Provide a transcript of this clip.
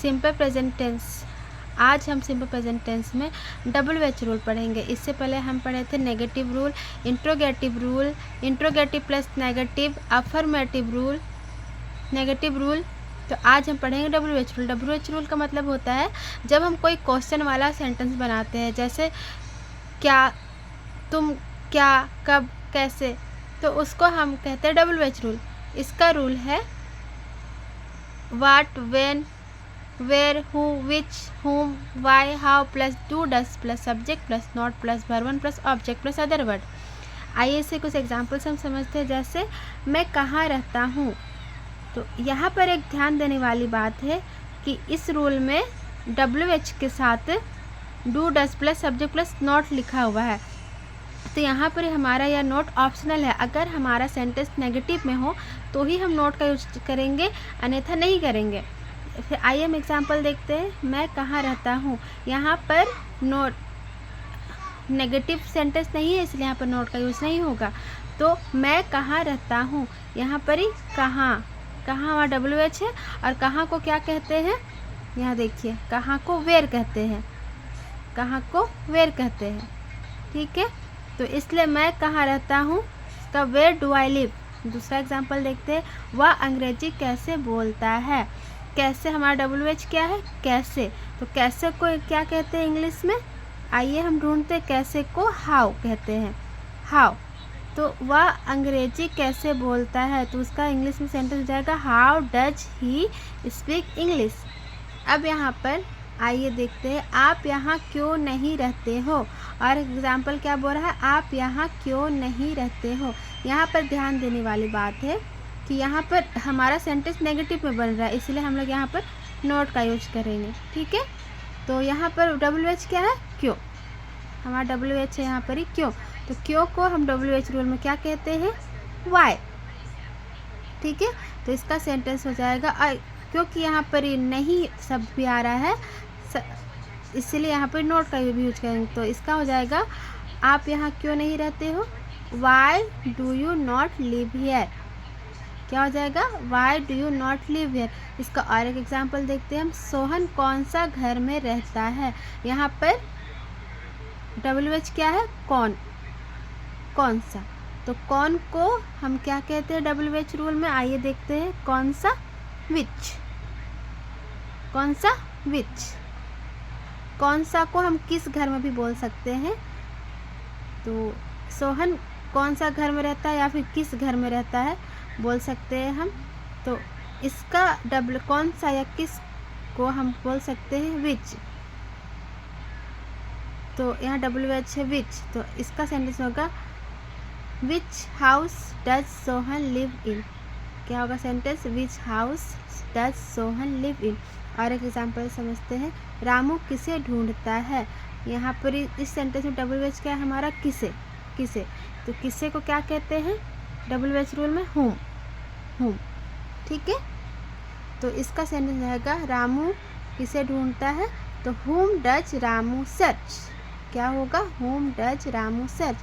Simple present tense. आज हम simple present tense में WH रूल पढ़ेंगे। इससे पहले हम पढ़े थे negative rule, interrogative rule, interrogative plus negative, affirmative rule, negative rule. तो आज हम पढ़ेंगे WH रूल। WH रूल का मतलब होता है जब हम कोई क्वेश्चन वाला सेंटेंस बनाते हैं, जैसे क्या, तुम, क्या, कब, कैसे, तो उसको हम कहते हैं WH रूल। इसका रूल है what, when, where, who, which, whom, why, how plus do, does plus subject plus not plus verb one plus object plus other word. आइए इससे कुछ एग्जांपल्स हम समझते हैं। जैसे मैं कहाँ रहता हूँ, तो यहाँ पर एक ध्यान देने वाली बात है कि इस रूल में WH के साथ do, does plus subject plus not लिखा हुआ है। तो यहाँ पर हमारा यह नोट ऑप्शनल है। अगर हमारा सेंटेंस नेगेटिव में हो तो ही हम नोट का यूज करेंगे, अन्यथा नहीं करेंगे। फिर आइए हम एग्जांपल देखते हैं। मैं कहाँ रहता हूँ, यहाँ पर नोट नेगेटिव सेंटेंस नहीं है, इसलिए यहाँ पर नोट का यूज़ नहीं होगा। तो मैं कहाँ रहता हूँ, यहाँ पर ही कहाँ, कहाँ हमारा WH है, और कहाँ को क्या कहते हैं, यहाँ देखिए, कहाँ को वेयर कहते हैं, कहाँ को वेयर कहते हैं। ठीक है, तो इसलिए मैं कहाँ रहता हूँ इसका वेयर डू आई लिव। दूसरा एग्जांपल देखते हैं। वह अंग्रेजी कैसे बोलता है। कैसे हमारा WH क्या है, कैसे। तो कैसे को क्या कहते हैं इंग्लिश में, आइए हम ढूंढते हैं। कैसे को हाउ कहते हैं, हाउ। तो वह अंग्रेजी कैसे बोलता है, तो उसका इंग्लिश में सेंटेंस हो जाएगा how does he speak English. अब यहाँ पर आइए देखते हैं। आप यहाँ क्यों नहीं रहते हो, और एग्जाम्पल क्या बोल रहा है, आप यहाँ क्यों नहीं रहते हो। यहाँ पर ध्यान देने वाली बात है कि यहाँ पर हमारा सेंटेंस नेगेटिव में बन रहा है, इसलिए हम लोग यहाँ पर नोट का यूज करेंगे। ठीक है, तो यहाँ पर WH क्या है, क्यों। हमारा WH है यहाँ पर ही क्यों। तो क्यों को हम WH रूल में क्या कहते हैं, वाई। ठीक है, तो इसका सेंटेंस हो जाएगा क्योंकि यहाँ पर नहीं शब्द भी आ रहा है, इसलिए यहाँ पर नोट का भी यूज करेंगे। तो इसका हो जाएगा आप यहाँ क्यों नहीं रहते हो, why do you not live here. क्या हो जाएगा, why do you not live here. इसका और एक एग्जाम्पल देखते हैं हम। सोहन कौन सा घर में रहता है। यहाँ पर WH क्या है, कौन, कौन सा। तो कौन को हम क्या कहते हैं WH रूल में, आइए देखते हैं। कौन सा, विच, कौन सा, विच। कौन सा को हम किस घर में भी बोल सकते हैं। तो सोहन कौन सा घर में रहता है या फिर किस घर में रहता है बोल सकते हैं हम। तो इसका कौन सा या किस को हम बोल सकते हैं विच। तो यहाँ WH है विच, तो इसका सेंटेंस होगा विच house does Sohan live in. क्या होगा sentence, which house does Sohan live in. और एक एग्जाम्पल समझते हैं। रामू किसे ढूंढता है। यहाँ पर इस सेंटेंस में WH क्या है हमारा, किसे, किसे। तो किसे को क्या कहते हैं WH रूल में, whom, whom। ठीक है, तो इसका सेंटेंस रहेगा रामू किसे ढूंढता है, तो whom डज रामू सर्च। क्या होगा, whom डज रामू सर्च।